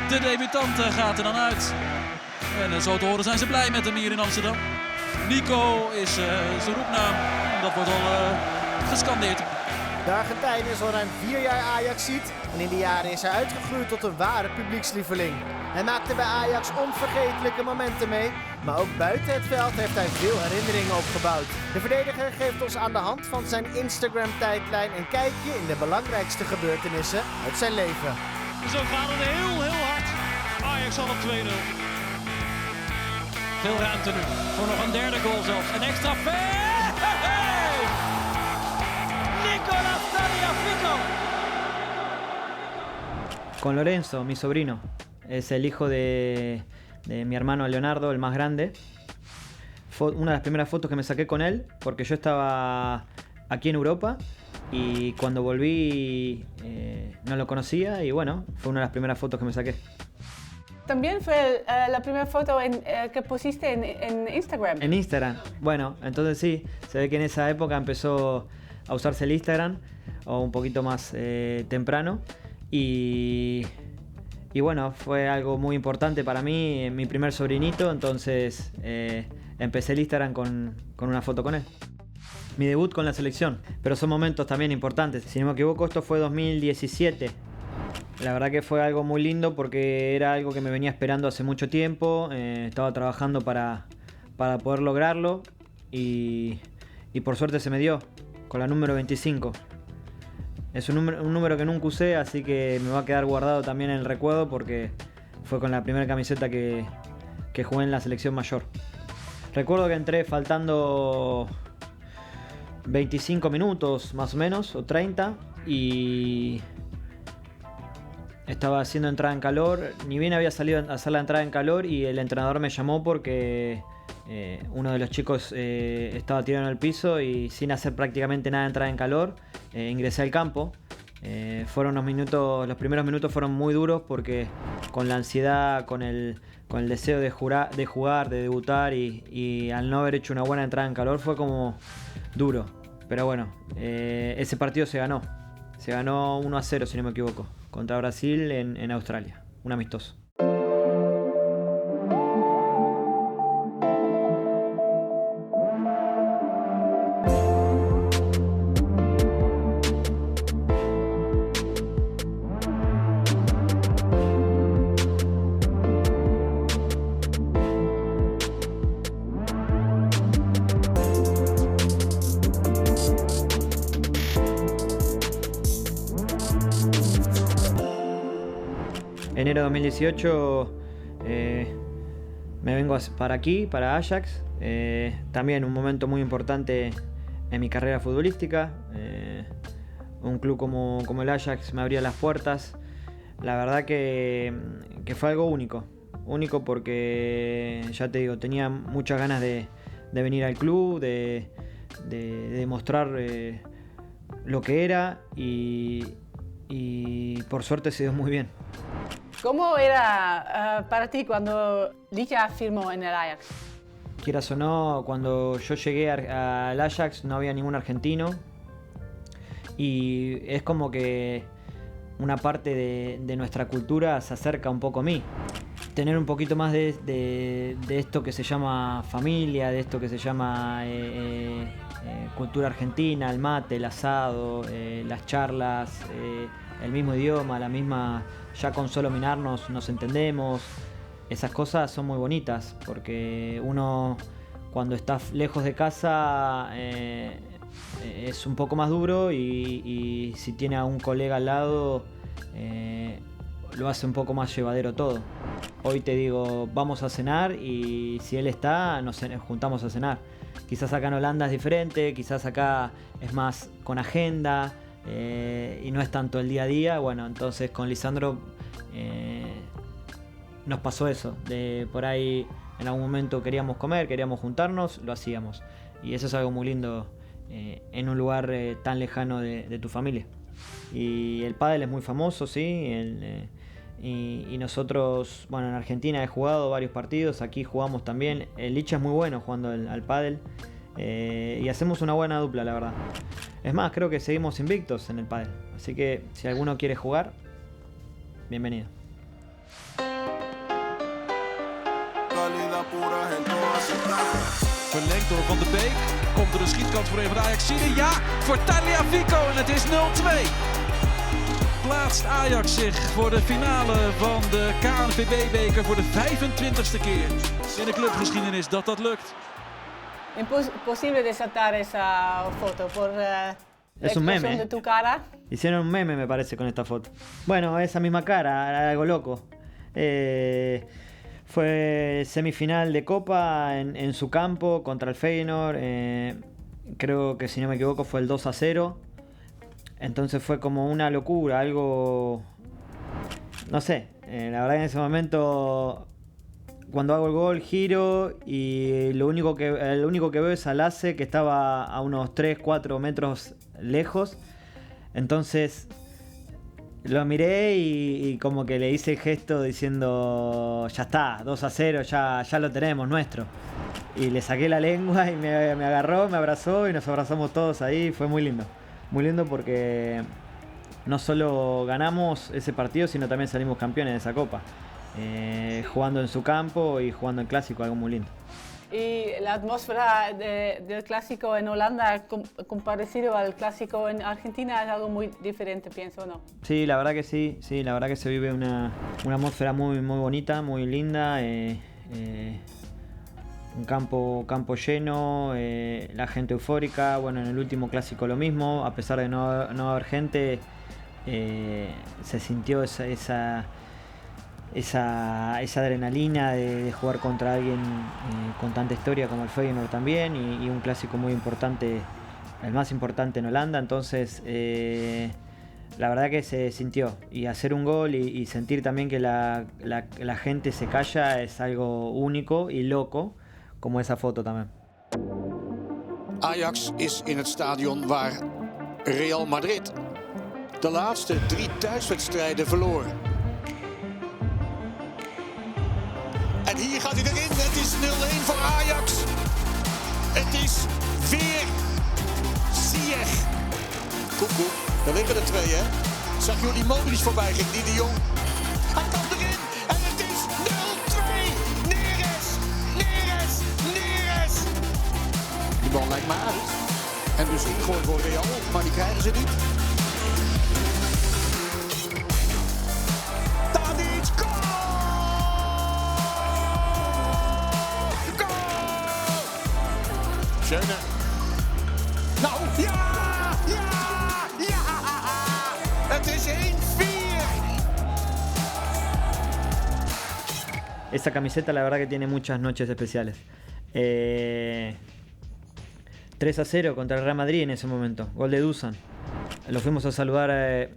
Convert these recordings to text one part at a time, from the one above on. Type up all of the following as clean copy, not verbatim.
De debutant gaat er dan uit. En zo te horen zijn ze blij met hem hier in Amsterdam. Nico is zijn roepnaam. Dat wordt al gescandeerd. De Argentijn is al ruim 4 jaar Ajaxiet en in die jaren is hij uitgegroeid tot een ware publiekslieveling. Hij maakte bij Ajax onvergetelijke momenten mee, maar ook buiten het veld heeft hij veel herinneringen opgebouwd. De verdediger geeft ons aan de hand van zijn Instagram-tijdlijn een kijkje in de belangrijkste gebeurtenissen uit zijn leven. Zo gaat het heel hard. Ajax al op 2-0. Veel ruimte nu voor nog een derde goal zelfs. Een extra ver. Nicolás Tagliafico. Con Lorenzo, mi sobrino. Es el hijo de mi hermano Leonardo, el más grande. Fue una de las primeras fotos que me saqué con él, porque yo estaba aquí en Europa y cuando volví no lo conocía y bueno, fue una de las primeras fotos que me saqué. También fue la primera foto que pusiste en Instagram. En Instagram, bueno, entonces sí, se ve que en esa época empezó a usarse el Instagram, o un poquito más temprano, y bueno, fue algo muy importante para mí, mi primer sobrinito, entonces empecé el Instagram con una foto con él. Mi debut con la selección, pero son momentos también importantes. Si no me equivoco, esto fue 2017. La verdad que fue algo muy lindo porque era algo que me venía esperando hace mucho tiempo. Estaba trabajando para poder lograrlo y por suerte se me dio con la número 25. Es un número que nunca usé, así que me va a quedar guardado también en el recuerdo porque fue con la primera camiseta que jugué en la selección mayor. Recuerdo que entré faltando 25 minutos más o menos, o 30, y estaba haciendo entrada en calor. Ni bien había salido a hacer la entrada en calor y el entrenador me llamó porque uno de los chicos estaba tirado en el piso y sin hacer prácticamente nada de entrada en calor ingresé al campo. Fueron los primeros minutos fueron muy duros porque con la ansiedad, con el deseo de jugar, de debutar y al no haber hecho una buena entrada en calor fue como duro. Pero bueno, ese partido se ganó. Se ganó 1-0 si no me equivoco, contra Brasil en Australia, un amistoso. Enero de 2018 me vengo para aquí, para Ajax. También un momento muy importante en mi carrera futbolística. Un club como el Ajax me abría las puertas. La verdad que fue algo único. Único porque, ya te digo, tenía muchas ganas de venir al club, de demostrar lo que era y por suerte se dio muy bien. ¿Cómo era para ti cuando Licha firmó en el Ajax? Quieras o no, cuando yo llegué al Ajax no había ningún argentino y es como que una parte de nuestra cultura se acerca un poco a mí. Tener un poquito más de esto que se llama familia, de esto que se llama cultura argentina, el mate, el asado, las charlas, el mismo idioma, la misma, ya con solo mirarnos nos entendemos. Esas cosas son muy bonitas porque uno cuando está lejos de casa es un poco más duro y si tiene a un colega al lado lo hace un poco más llevadero todo. Hoy te digo, vamos a cenar y si él está, nos juntamos a cenar. Quizás acá en Holanda es diferente, quizás acá es más con agenda y no es tanto el día a día. Bueno, entonces con Lisandro nos pasó eso, de por ahí en algún momento queríamos comer, queríamos juntarnos, lo hacíamos. Y eso es algo muy lindo en un lugar tan lejano de tu familia. Y el pádel es muy famoso, sí, y nosotros, bueno, en Argentina he jugado varios partidos, aquí jugamos también. El Licha es muy bueno jugando al pádel y hacemos una buena dupla, la verdad. Es más, creo que seguimos invictos en el pádel, así que si alguno quiere jugar, bienvenido. Verlengd door Van de Beek. Komt er een schietkans voor een van de Ajaxiden? Ja, voor Tagliafico en het is 0-2. Plaatst Ajax zich voor de finale van de KNVB-beker voor de 25e keer in de clubgeschiedenis dat lukt. Imposible resaltar esa foto por la Es un expresión meme. de tu cara. Hicieron un meme, me parece, con esta foto. Bueno, esa misma cara, algo loco. Fue semifinal de Copa en su campo contra el Feyenoord. Creo que, si no me equivoco, fue el 2-0. Entonces fue como una locura, algo... No sé, la verdad que en ese momento, cuando hago el gol, giro y lo único que veo es a Lasse, que estaba a unos 3-4 metros lejos. Entonces lo miré y como que le hice el gesto diciendo, ya está, 2-0, ya lo tenemos, nuestro. Y le saqué la lengua y me agarró, me abrazó y nos abrazamos todos ahí. Fue muy lindo. Muy lindo porque no solo ganamos ese partido, sino también salimos campeones de esa copa. Jugando en su campo y jugando en clásico, algo muy lindo. Y la atmósfera del clásico en Holanda, comparecido al clásico en Argentina, es algo muy diferente, pienso, ¿no? Sí, la verdad que sí, la verdad que se vive una atmósfera muy, muy bonita, muy linda. Un campo lleno, la gente eufórica. Bueno, en el último clásico lo mismo, a pesar de no haber gente, se sintió esa adrenalina de jugar contra alguien con tanta historia como el Feyenoord también, y un clásico muy importante, el más importante en Holanda. Entonces la verdad que se sintió, y hacer un gol y sentir también que la gente se calla es algo único y loco, como esa foto también. Ajax is in het stadion waar Real Madrid de laatste 3 thuiswedstrijden verloor. En hier gaat hij erin. Het is 0-1 voor Ajax. Het is weer Ziyech. Koekoek, daar liggen er 2, hè. Zag jullie Modric voorbij ging, die de Jong. Hij kan erin en het is 0-2. Neres. Die bal lijkt me uit. En dus ingooid voor Real, maar die krijgen ze niet. Tadic, goal! Schöne. Nou, ja! Het is 1-4. Esa camiseta la verdad que tiene muchas noches especiales. 3-0 contra el Real Madrid en ese momento, gol de Dusan. Lo fuimos a saludar,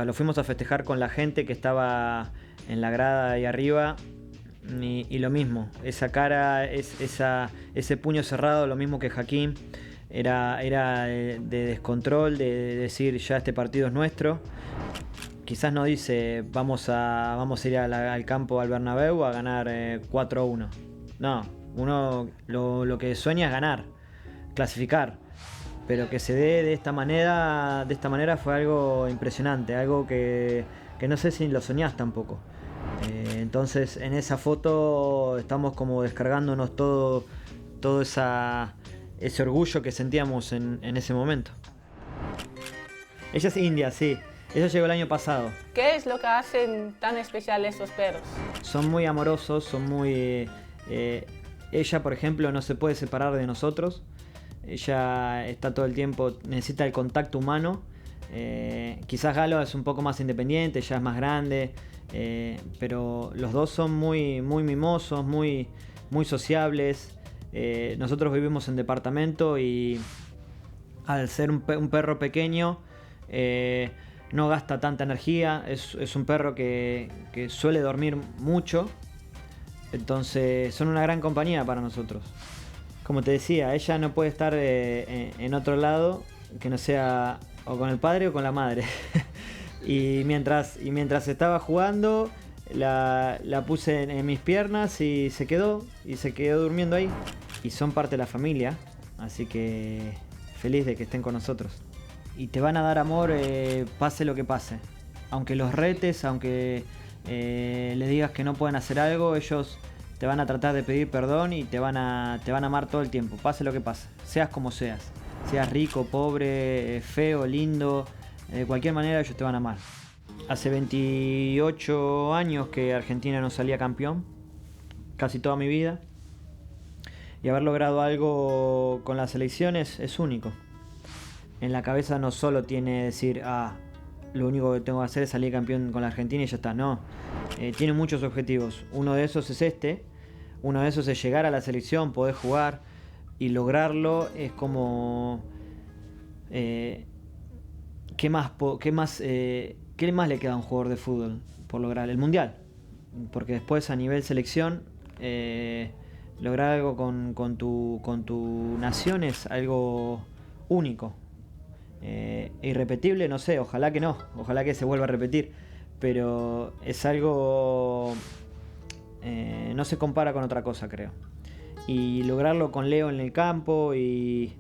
lo fuimos a festejar con la gente que estaba en la grada ahí arriba. Y lo mismo, esa cara, ese puño cerrado, lo mismo que Hakim, era de descontrol, de decir ya este partido es nuestro. Quizás no dice vamos a ir al campo, al Bernabéu, a ganar 4-1. No, uno lo que sueña es ganar, clasificar. Pero que se dé de esta manera fue algo impresionante, algo que no sé si lo soñás tampoco. Entonces en esa foto estamos como descargándonos todo ese orgullo que sentíamos en ese momento. Ella es india, sí. Ella llegó el año pasado. ¿Qué es lo que hacen tan especial estos perros? Son muy amorosos, son muy... ella, por ejemplo, no se puede separar de nosotros. Ella está todo el tiempo, necesita el contacto humano. Quizás Galo es un poco más independiente, ella es más grande. Pero los dos son muy, muy mimosos, muy, muy sociables. Nosotros vivimos en departamento y al ser un perro pequeño no gasta tanta energía. Es un perro que suele dormir mucho. Entonces son una gran compañía para nosotros. Como te decía, ella no puede estar en otro lado que no sea o con el padre o con la madre. Y mientras estaba jugando, la puse en mis piernas y se quedó durmiendo ahí. Y son parte de la familia, así que feliz de que estén con nosotros. Y te van a dar amor pase lo que pase. Aunque los retes, aunque le digas que no pueden hacer algo, ellos te van a tratar de pedir perdón y te van a amar todo el tiempo, pase lo que pase, seas como seas. Seas rico, pobre, feo, lindo, de cualquier manera ellos te van a amar. Hace 28 años que Argentina no salía campeón, casi toda mi vida. Y haber logrado algo con las selecciones es único. En la cabeza no solo tiene decir, lo único que tengo que hacer es salir campeón con la Argentina y ya está. No, tiene muchos objetivos. Uno de esos es uno de esos es llegar a la selección, poder jugar y lograrlo. Es como... ¿qué más le queda a un jugador de fútbol por lograr? El Mundial. Porque después a nivel selección... lograr algo con tu nación es algo único, irrepetible, no sé, ojalá que no, ojalá que se vuelva a repetir, pero es algo, no se compara con otra cosa, creo. Y lograrlo con Leo en el campo y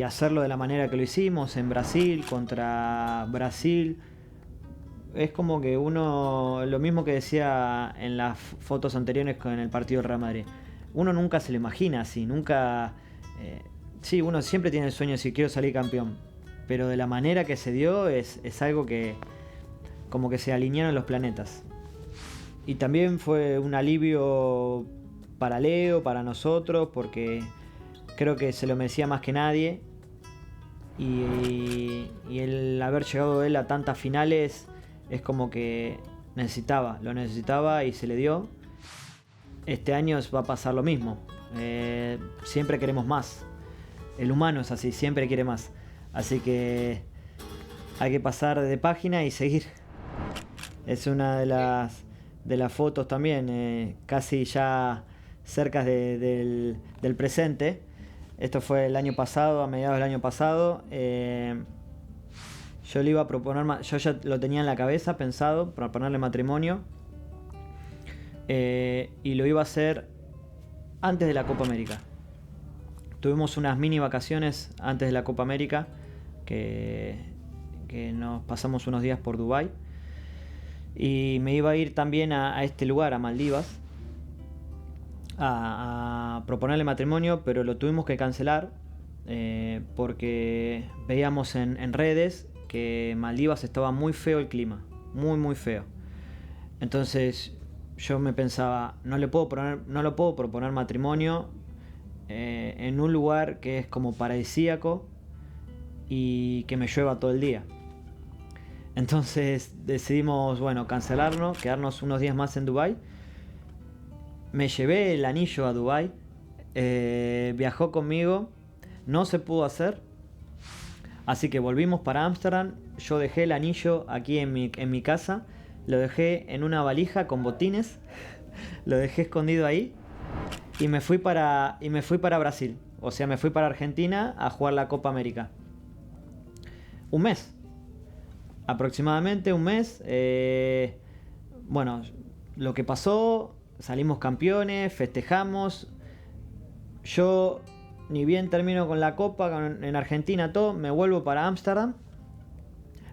hacerlo de la manera que lo hicimos en Brasil, contra Brasil, es como que uno, lo mismo que decía en las fotos anteriores con el partido del Real Madrid, uno nunca se lo imagina así, nunca... sí, uno siempre tiene el sueño de decir quiero salir campeón, pero de la manera que se dio es algo que como que se alinearon los planetas. Y también fue un alivio para Leo, para nosotros, porque creo que se lo merecía más que nadie. Y el haber llegado él a tantas finales es como que lo necesitaba y se le dio. Este año va a pasar lo mismo. Siempre queremos más. El humano es así, siempre quiere más. Así que hay que pasar de página y seguir. Es una de las fotos también, casi ya cerca del presente. Esto fue el año pasado, a mediados del año pasado. Yo le iba a proponer, yo ya lo tenía en la cabeza pensado, para ponerle matrimonio. Y lo iba a hacer antes de la Copa América. Tuvimos unas mini vacaciones antes de la Copa América que nos pasamos unos días por Dubái y me iba a ir también a este lugar, a Maldivas, a proponerle matrimonio, pero lo tuvimos que cancelar porque veíamos en redes que Maldivas estaba muy feo el clima, muy feo. Entonces yo me pensaba, no lo puedo proponer matrimonio en un lugar que es como paradisíaco y que me llueva todo el día. Entonces decidimos, cancelarlo, quedarnos unos días más en Dubái. Me llevé el anillo a Dubái, viajó conmigo, no se pudo hacer, así que volvimos para Ámsterdam. Yo dejé el anillo aquí en mi casa. Lo dejé en una valija con botines, lo dejé escondido ahí y me fui para Brasil. O sea, me fui para Argentina a jugar la Copa América. Un mes, aproximadamente un mes. Lo que pasó, salimos campeones, festejamos. Yo, ni bien termino con la Copa en Argentina, todo, me vuelvo para Ámsterdam.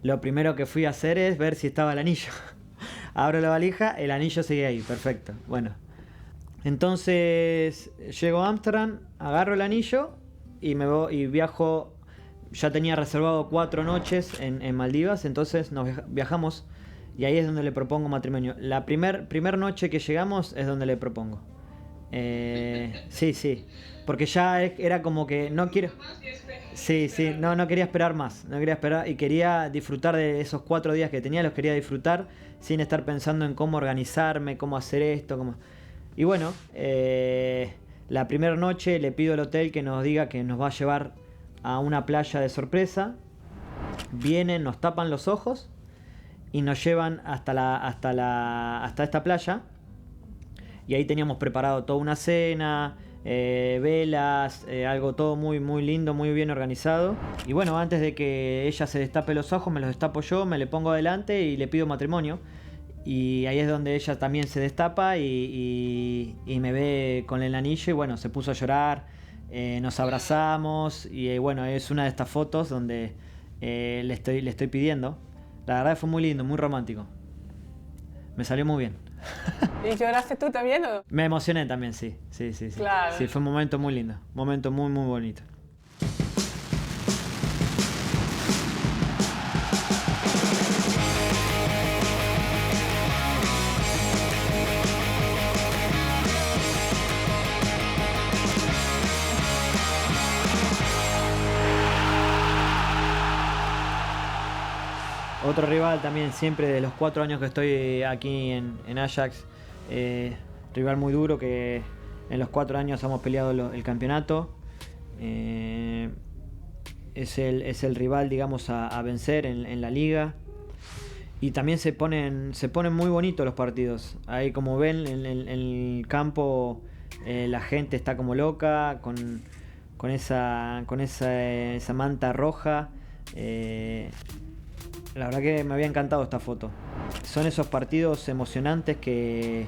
Lo primero que fui a hacer es ver si estaba el anillo. Abro la valija, el anillo sigue ahí, perfecto. Bueno, entonces llego a Ámsterdam, agarro el anillo y me voy y viajo. Ya tenía reservado 4 noches en Maldivas, entonces nos viajamos y ahí es donde le propongo matrimonio. La primer noche que llegamos es donde le propongo. Sí, porque ya era como que no quiero... Sí, no quería esperar más, no quería esperar y quería disfrutar de esos 4 días que tenía, los quería disfrutar sin estar pensando en cómo organizarme, cómo hacer esto, cómo... Y bueno, la primera noche le pido al hotel que nos diga que nos va a llevar a una playa de sorpresa. Vienen, nos tapan los ojos y nos llevan hasta esta playa. Y ahí teníamos preparado toda una cena, velas, algo todo muy lindo, muy bien organizado. Y bueno, antes de que ella se destape los ojos, me los destapo yo, me le pongo adelante y le pido matrimonio. Y ahí es donde ella también se destapa y me ve con el anillo y bueno, se puso a llorar, nos abrazamos y bueno, es una de estas fotos donde le estoy pidiendo. La verdad fue muy lindo, muy romántico. me salió muy bien. ¿Y lloraste tú también o no? Me emocioné también, sí. Claro. Sí, fue un momento muy lindo, un momento muy bonito. Otro rival también, siempre de los 4 años que estoy aquí en Ajax, rival muy duro que en los 4 años hemos peleado el campeonato. Es el rival, digamos, a vencer en la liga. Y también se ponen muy bonitos los partidos. Ahí, como ven, en el campo la gente está como loca, con esa manta roja. La verdad que me había encantado esta foto. Son esos partidos emocionantes que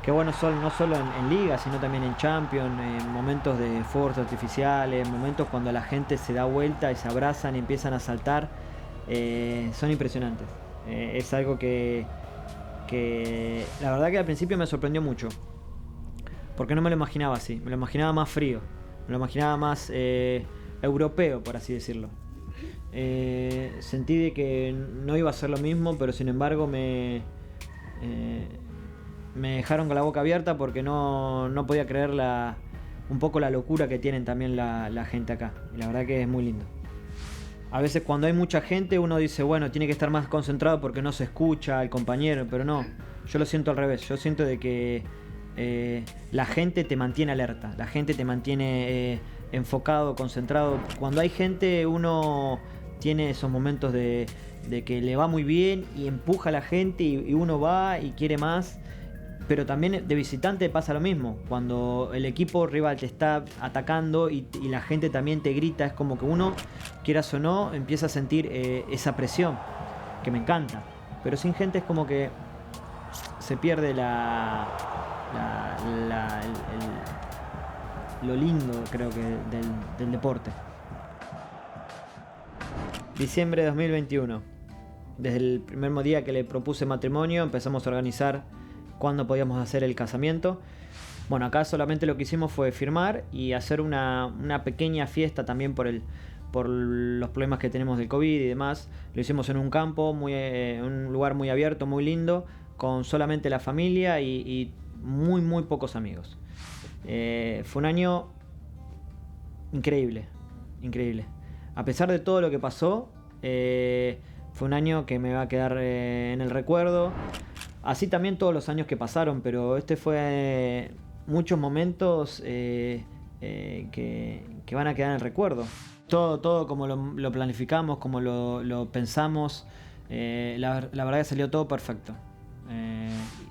bueno, no solo en Liga, sino también en Champions, en momentos de fuegos artificiales, momentos cuando la gente se da vuelta y se abrazan y empiezan a saltar. Son impresionantes. Es algo que la verdad que al principio me sorprendió mucho. Porque no me lo imaginaba así. Me lo imaginaba más frío. Me lo imaginaba más europeo, por así decirlo. Sentí de que no iba a ser lo mismo, pero sin embargo me dejaron con la boca abierta porque no podía creer un poco la locura que tienen también la gente acá. Y la verdad que es muy lindo. A veces cuando hay mucha gente uno dice, bueno, tiene que estar más concentrado porque no se escucha al compañero, pero no, yo lo siento al revés. Yo siento de que la gente te mantiene alerta, la gente te mantiene enfocado, concentrado. Cuando hay gente uno tiene esos momentos de que le va muy bien y empuja a la gente y uno va y quiere más. Pero también de visitante pasa lo mismo. Cuando el equipo rival te está atacando y la gente también te grita, es como que uno, quieras o no, empieza a sentir esa presión, que me encanta. Pero sin gente es como que se pierde lo lindo, creo que, del deporte. Diciembre de 2021. Desde el primer día que le propuse matrimonio empezamos a organizar cuándo podíamos hacer el casamiento. Bueno, acá solamente lo que hicimos fue firmar y hacer una pequeña fiesta también por los problemas que tenemos del COVID y demás. Lo hicimos en un campo, un lugar muy abierto, muy lindo, con solamente la familia y muy pocos amigos. Fue un año increíble. A pesar de todo lo que pasó, fue un año que me va a quedar en el recuerdo. Así también todos los años que pasaron, pero este fue muchos momentos que van a quedar en el recuerdo. Todo como lo planificamos, como lo pensamos, la verdad que salió todo perfecto.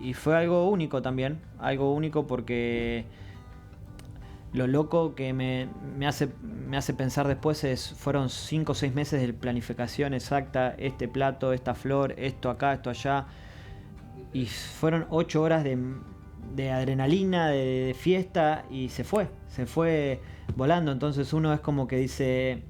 Y fue algo único también, porque lo loco que me hace pensar después fueron 5 o 6 meses de planificación exacta, este plato, esta flor, esto acá, esto allá. Y fueron 8 horas de adrenalina, de fiesta, y se fue volando. Entonces uno es como que dice,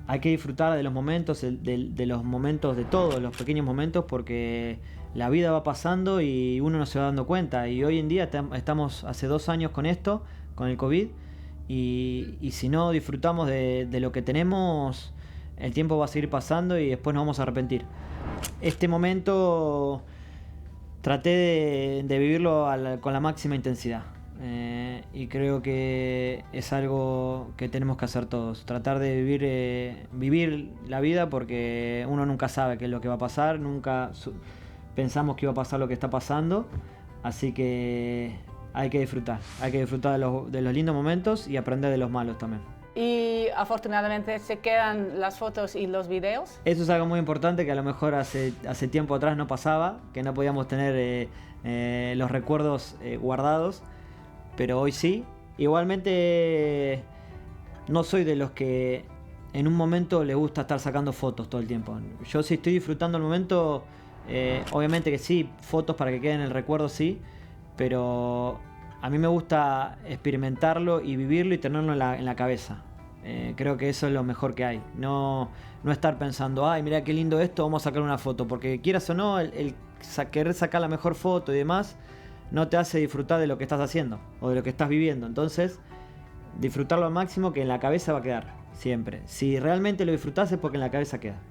hay que disfrutar de los momentos, de los momentos de todos, los pequeños momentos, porque la vida va pasando y uno no se va dando cuenta. Y hoy en día estamos hace 2 años con esto, con el COVID, y si no disfrutamos de lo que tenemos, el tiempo va a seguir pasando y después nos vamos a arrepentir. Este momento traté de vivirlo con la máxima intensidad, y creo que es algo que tenemos que hacer todos, tratar de vivir la vida, porque uno nunca sabe qué es lo que va a pasar, nunca pensamos que iba a pasar lo que está pasando, así que hay que disfrutar de los lindos momentos y aprender de los malos también. Y afortunadamente se quedan las fotos y los videos. Eso es algo muy importante que a lo mejor hace tiempo atrás no pasaba, que no podíamos tener los recuerdos guardados, pero hoy sí. Igualmente no soy de los que en un momento le gusta estar sacando fotos todo el tiempo. Yo si estoy disfrutando el momento, obviamente que sí, fotos para que queden en el recuerdo sí, pero a mí me gusta experimentarlo y vivirlo y tenerlo en la cabeza. Creo que eso es lo mejor que hay. No estar pensando, ay, mira qué lindo esto, vamos a sacar una foto. Porque quieras o no, el querer sacar la mejor foto y demás no te hace disfrutar de lo que estás haciendo o de lo que estás viviendo. Entonces, disfrutarlo al máximo, que en la cabeza va a quedar siempre. Si realmente lo disfrutás es porque en la cabeza queda.